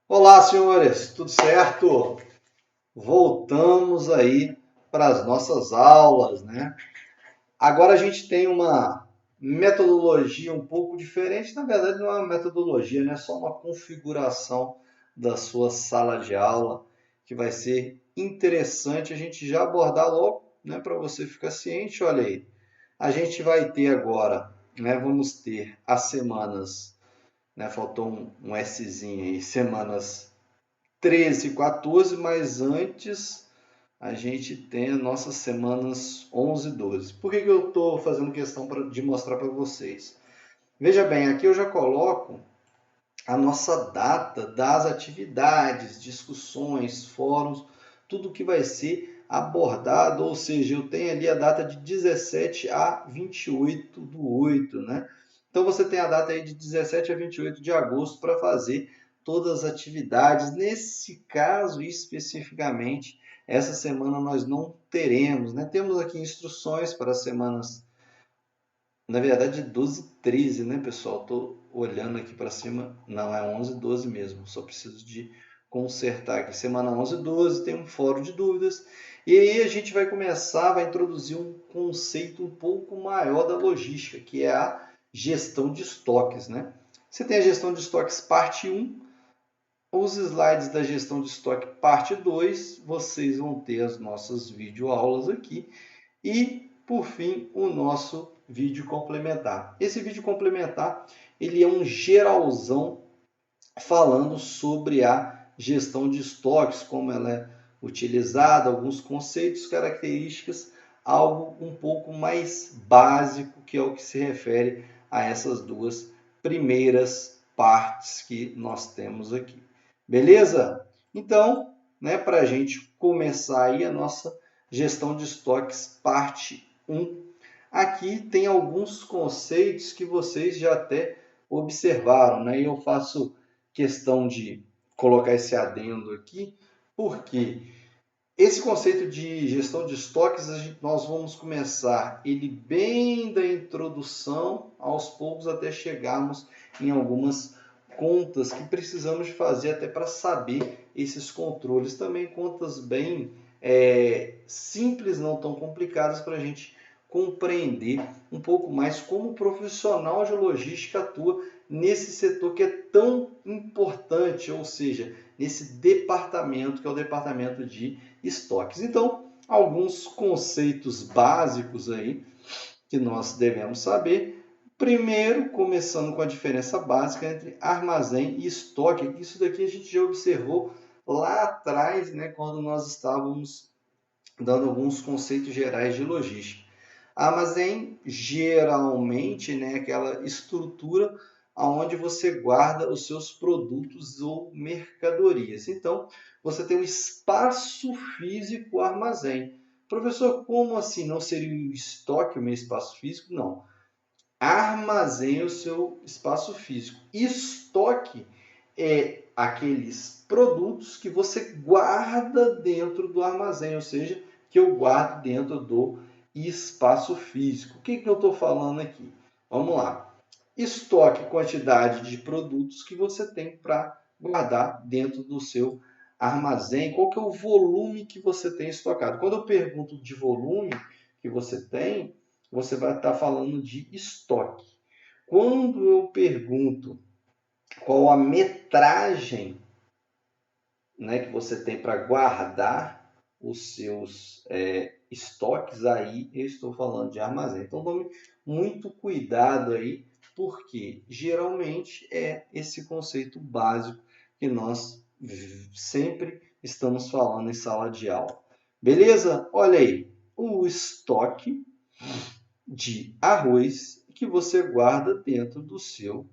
Olá, senhores, tudo certo? Voltamos aí para as nossas aulas, né? Agora a gente tem uma metodologia um pouco diferente. Na verdade, não é uma metodologia, né? É só uma configuração da sua sala de aula que vai ser interessante a gente já abordar logo, né? Para você ficar ciente. Olha aí, a gente vai ter agora, né? Vamos ter as semanas, né? Faltou um Szinho aí, semanas 13 e 14, mas antes a gente tem as nossas semanas 11 e 12. Por que eu estou fazendo questão de mostrar para vocês? Veja bem, aqui eu já coloco a nossa data das atividades, discussões, fóruns, tudo que vai ser abordado, ou seja, eu tenho ali a data de 17 a 28 do 8, né? Então você tem a data aí de 17 a 28 de agosto para fazer todas as atividades. Nesse caso especificamente, essa semana nós não teremos, né? Temos aqui instruções para as semanas, na verdade, 12 e 13, né, pessoal? Estou olhando aqui para cima. Não, é 11 e 12 mesmo. Só preciso de consertar aqui. Semana 11 e 12 tem um fórum de dúvidas. E aí a gente vai começar, vai introduzir um conceito um pouco maior da logística, que é a gestão de estoques, né? Você tem a gestão de estoques parte 1, os slides da gestão de estoque parte 2, vocês vão ter as nossas videoaulas aqui. E, por fim, o nosso vídeo complementar. Esse vídeo complementar, ele é um geralzão falando sobre a gestão de estoques, como ela é utilizada, alguns conceitos, características, algo um pouco mais básico, que é o que se refere a essas duas primeiras partes que nós temos aqui. Beleza? Então, né, para a gente começar aí a nossa gestão de estoques parte 1, aqui tem alguns conceitos que vocês já até observaram, né? E eu faço questão de colocar esse adendo aqui, porque esse conceito de gestão de estoques, nós vamos começar ele bem da introdução, aos poucos até chegarmos em algumas contas que precisamos fazer até para saber esses controles. Também contas bem simples, não tão complicadas, para a gente compreender um pouco mais como o profissional de logística atua nesse setor que é tão importante, ou seja, nesse departamento que é o departamento de estoques. Então, alguns conceitos básicos aí que nós devemos saber. Primeiro, começando com a diferença básica entre armazém e estoque. Isso daqui a gente já observou lá atrás, né, quando nós estávamos dando alguns conceitos gerais de logística. Armazém, geralmente, né, aquela estrutura onde você guarda os seus produtos ou mercadorias. Então, você tem um espaço físico armazém. Professor, como assim? Não seria o estoque o meu espaço físico? Não. Armazém é o seu espaço físico. Estoque é aqueles produtos que você guarda dentro do armazém, ou seja, que eu guardo dentro do espaço físico. O que eu estou falando aqui? Vamos lá. Estoque, quantidade de produtos que você tem para guardar dentro do seu armazém. Qual que é o volume que você tem estocado? Quando eu pergunto de volume que você tem, você vai estar falando de estoque. Quando eu pergunto qual a metragem, né, que você tem para guardar os seus estoques, aí eu estou falando de armazém. Então tome muito cuidado aí, porque geralmente é esse conceito básico que nós sempre estamos falando em sala de aula. Beleza? Olha aí, o estoque de arroz que você guarda dentro do seu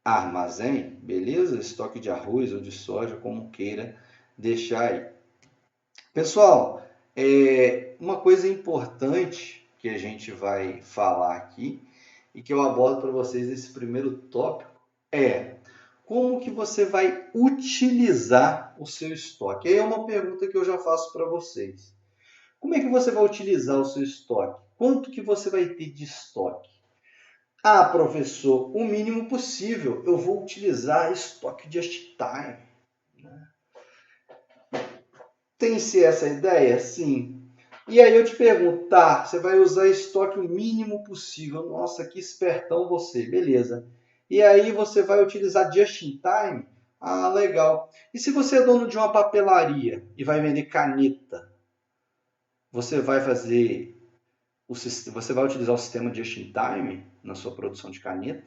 armazém, beleza? Estoque de arroz ou de soja, como queira deixar aí. Pessoal, uma coisa importante que a gente vai falar aqui e que eu abordo para vocês nesse primeiro tópico é como que você vai utilizar o seu estoque. Aí é uma pergunta que eu já faço para vocês. Como é que você vai utilizar o seu estoque? Quanto que você vai ter de estoque? Ah, professor, o mínimo possível. Eu vou utilizar estoque just time. Tem-se essa ideia? Sim. E aí eu te pergunto, tá, você vai usar estoque o mínimo possível. Nossa, que espertão você, beleza. E aí você vai utilizar just in time? Ah, legal. E se você é dono de uma papelaria e vai vender caneta, você vai fazer você vai utilizar o sistema just in time na sua produção de caneta?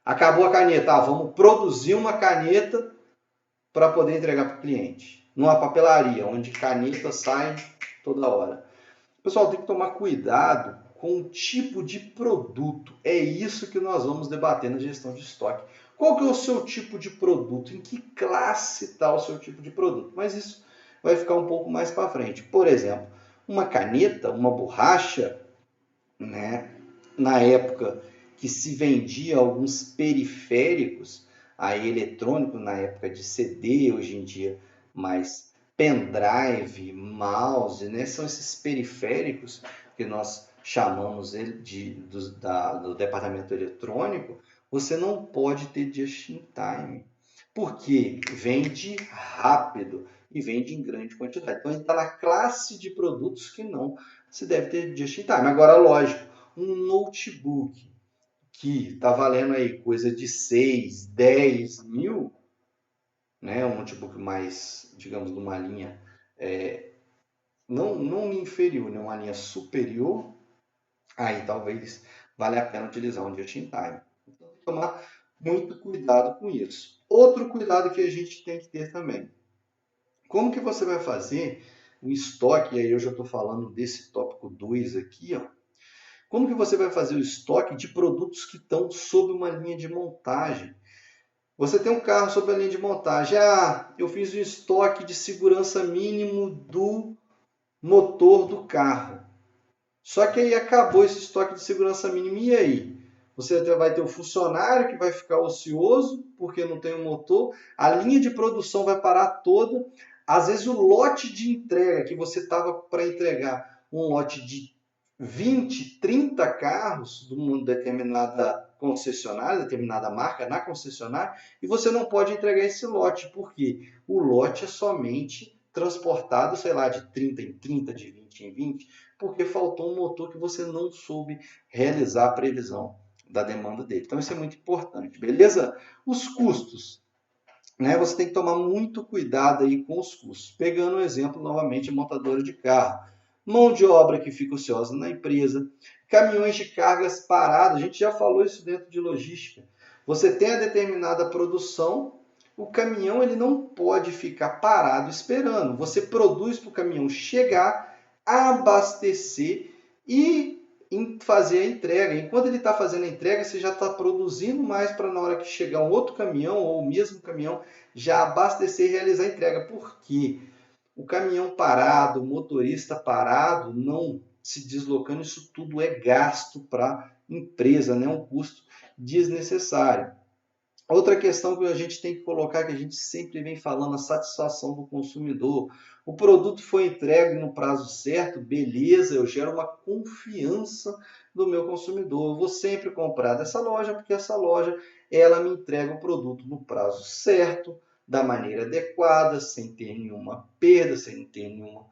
Acabou a caneta, vamos produzir uma caneta para poder entregar para o cliente. Numa papelaria, onde caneta sai toda hora. Pessoal, tem que tomar cuidado com o tipo de produto. É isso que nós vamos debater na gestão de estoque. Qual que é o seu tipo de produto? Em que classe está o seu tipo de produto? Mas isso vai ficar um pouco mais para frente. Por exemplo, uma caneta, uma borracha, né? Na época que se vendia alguns periféricos aí eletrônicos, na época de CD, hoje em dia mais pendrive, mouse, né? São esses periféricos que nós chamamos do departamento eletrônico. Você não pode ter just in time, porque vende rápido e vende em grande quantidade. Então, ele está na classe de produtos que não se deve ter just in time. Agora, lógico, um notebook que está valendo aí coisa de 6, 10 mil, né? Um notebook mais, digamos, de uma linha não inferior, né? Uma linha superior, aí talvez valha a pena utilizar um just in time. Então, tem que tomar muito cuidado com isso. Outro cuidado que a gente tem que ter também. Como que você vai fazer o estoque, e aí eu já estou falando desse tópico 2 aqui, ó. Como que você vai fazer o estoque de produtos que estão sob uma linha de montagem? Você tem um carro sob a linha de montagem. Ah, eu fiz o estoque de segurança mínimo do motor do carro. Só que aí acabou esse estoque de segurança mínima. E aí? Você vai ter o funcionário que vai ficar ocioso porque não tem um motor. A linha de produção vai parar toda. Às vezes o lote de entrega que você estava para entregar, um lote de 20, 30 carros de uma determinada concessionária, determinada marca na concessionária, e você não pode entregar esse lote, porque o lote é somente transportado, sei lá, de 30 em 30, de 20 em 20, porque faltou um motor que você não soube realizar a previsão da demanda dele. Então isso é muito importante, beleza? Os custos, né? Você tem que tomar muito cuidado aí com os custos. Pegando o exemplo novamente, montadora de carro. Mão de obra que fica ociosa na empresa, caminhões de cargas parados, a gente já falou isso dentro de logística. Você tem a determinada produção, o caminhão ele não pode ficar parado esperando. Você produz para o caminhão chegar, abastecer e fazer a entrega. Enquanto ele está fazendo a entrega, você já está produzindo mais para na hora que chegar um outro caminhão ou o mesmo caminhão já abastecer e realizar a entrega. Por quê? O caminhão parado, o motorista parado, não se deslocando, isso tudo é gasto para a empresa, né? Um custo desnecessário. Outra questão que a gente tem que colocar, que a gente sempre vem falando, a satisfação do consumidor. O produto foi entregue no prazo certo, beleza, eu gero uma confiança do meu consumidor. Eu vou sempre comprar dessa loja, porque essa loja ela me entrega o produto no prazo certo, da maneira adequada, sem ter nenhuma perda, sem ter nenhuma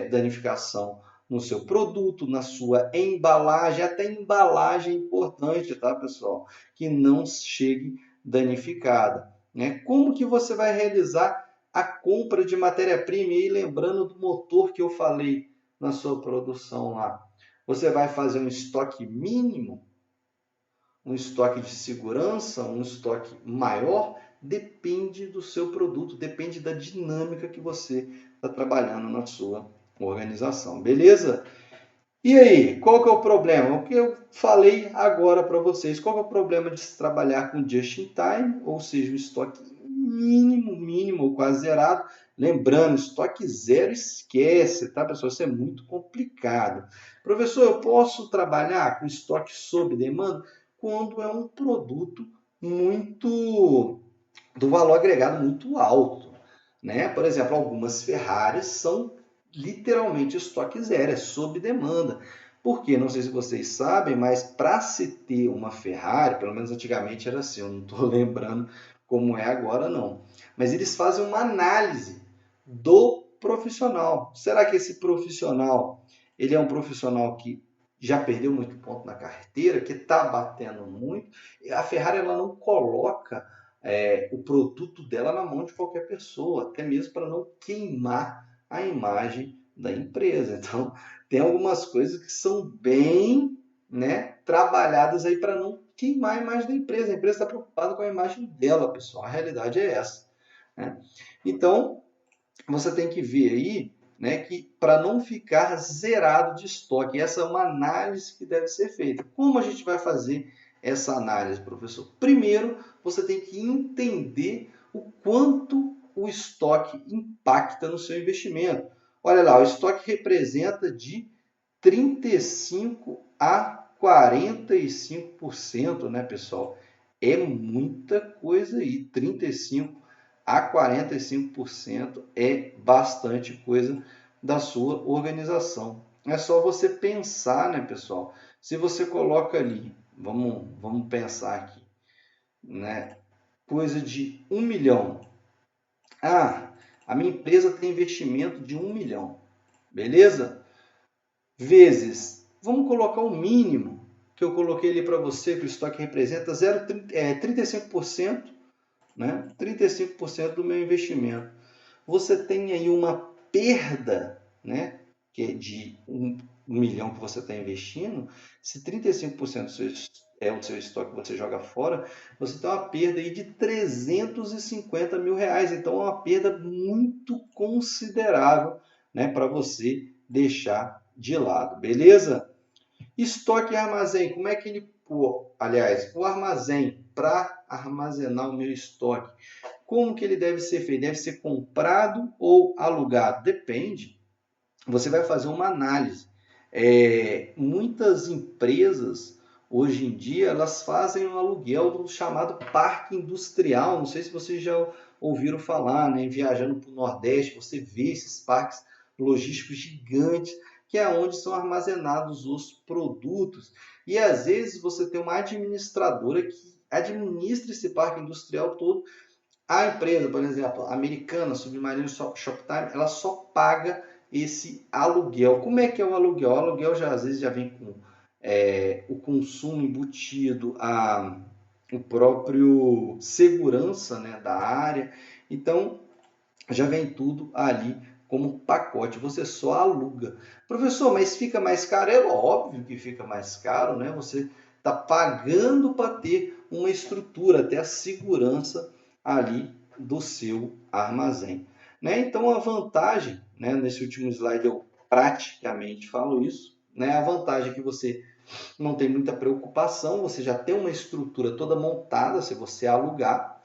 danificação no seu produto, na sua embalagem. Até embalagem é importante, tá, pessoal? Que não chegue danificada, né? Como que você vai realizar a compra de matéria-prima? E aí, lembrando do motor que eu falei na sua produção lá, você vai fazer um estoque mínimo, um estoque de segurança, um estoque maior? Depende do seu produto, depende da dinâmica que você está trabalhando na sua organização, beleza? E aí, qual que é o problema? O que eu falei agora para vocês. Qual que é o problema de se trabalhar com just in time, ou seja, o estoque mínimo ou quase zerado? Lembrando, estoque zero esquece, tá, pessoal? Isso é muito complicado. Professor, eu posso trabalhar com estoque sob demanda quando é um produto muito do valor agregado muito alto, né? Por exemplo, algumas Ferraris são literalmente estoque zero, é sob demanda. Porque, não sei se vocês sabem, mas para se ter uma Ferrari, pelo menos antigamente era assim, eu não estou lembrando como é agora, não. Mas eles fazem uma análise do profissional. Será que esse profissional, ele é um profissional que já perdeu muito ponto na carteira, que está batendo muito? A Ferrari ela não coloca o produto dela na mão de qualquer pessoa, até mesmo para não queimar a imagem da empresa. Então, tem algumas coisas que são bem, né, trabalhadas aí para não queimar a imagem da empresa. A empresa está preocupada com a imagem dela, pessoal. A realidade é essa, né? Então, você tem que ver aí, né, que para não ficar zerado de estoque, essa é uma análise que deve ser feita. Como a gente vai fazer essa análise, professor? Primeiro, você tem que entender o quanto o estoque impacta no seu investimento. Olha lá, o estoque representa de 35 a 45%, né, pessoal? É muita coisa aí, 35 a 45% é bastante coisa da sua organização. É só você pensar, né, pessoal? Se você coloca ali, vamos pensar aqui, né? Coisa de 1 milhão. Ah, a minha empresa tem investimento de 1 milhão, beleza? Vezes, vamos colocar o mínimo que eu coloquei ali para você, que o estoque representa 35%, né? 35% do meu investimento. Você tem aí uma perda, né? Que é de 1 milhão que você está investindo. Se 35% é o seu estoque que você joga fora, você tem uma perda aí de 350 mil reais. Então é uma perda muito considerável, né? Para você deixar de lado, beleza? Estoque e armazém, como é que ele... Aliás, o armazém, para armazenar o meu estoque, como que ele deve ser feito? Deve ser comprado ou alugado? Depende. Você vai fazer uma análise. Muitas empresas, hoje em dia, elas fazem um aluguel do chamado parque industrial. Não sei se vocês já ouviram falar, né? Viajando para o Nordeste, você vê esses parques logísticos gigantes, que é onde são armazenados os produtos. E às vezes você tem uma administradora que administra esse parque industrial todo. A empresa, por exemplo, a americana, Submarino Shoptime, ela só paga esse aluguel. Como é que é o aluguel? O aluguel já às vezes já vem com o consumo embutido, o próprio segurança, né, da área. Então, já vem tudo ali como pacote, você só aluga. Professor, mas fica mais caro? É óbvio que fica mais caro, né? Você está pagando para ter uma estrutura, até a segurança ali do seu armazém, né? Então a vantagem, né, nesse último slide eu praticamente falo isso, né? A vantagem é que você não tem muita preocupação, você já tem uma estrutura toda montada se você alugar.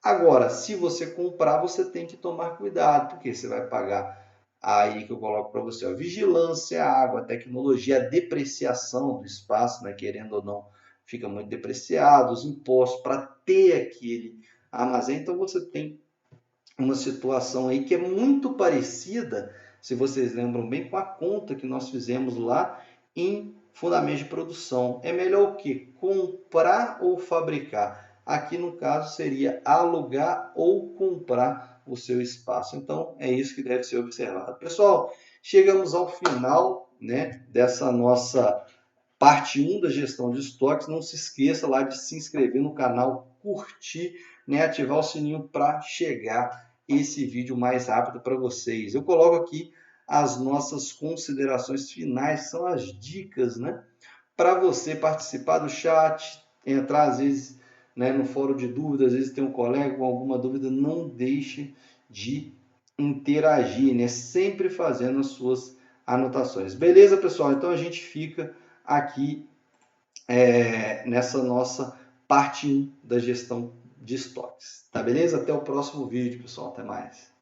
Agora, se você comprar, você tem que tomar cuidado, porque você vai pagar aí que eu coloco para você, a vigilância, a água, a tecnologia, a depreciação do espaço, né, querendo ou não, fica muito depreciado, os impostos para ter aquele armazém. Então você tem uma situação aí que é muito parecida, se vocês lembram bem, com a conta que nós fizemos lá em fundamentos de produção. É melhor o que? Comprar ou fabricar? Aqui no caso seria alugar ou comprar o seu espaço. Então é isso que deve ser observado. Pessoal, chegamos ao final, né, dessa nossa parte 1 da gestão de estoques. Não se esqueça lá de se inscrever no canal, curtir, né, ativar o sininho para chegar esse vídeo mais rápido para vocês. Eu coloco aqui as nossas considerações finais, são as dicas, né, para você participar do chat, entrar às vezes, né, no fórum de dúvidas, às vezes tem um colega com alguma dúvida, não deixe de interagir, né, sempre fazendo as suas anotações. Beleza, pessoal? Então a gente fica aqui nessa nossa parte 1 da gestão de estoques. Tá beleza? Até o próximo vídeo, pessoal. Até mais.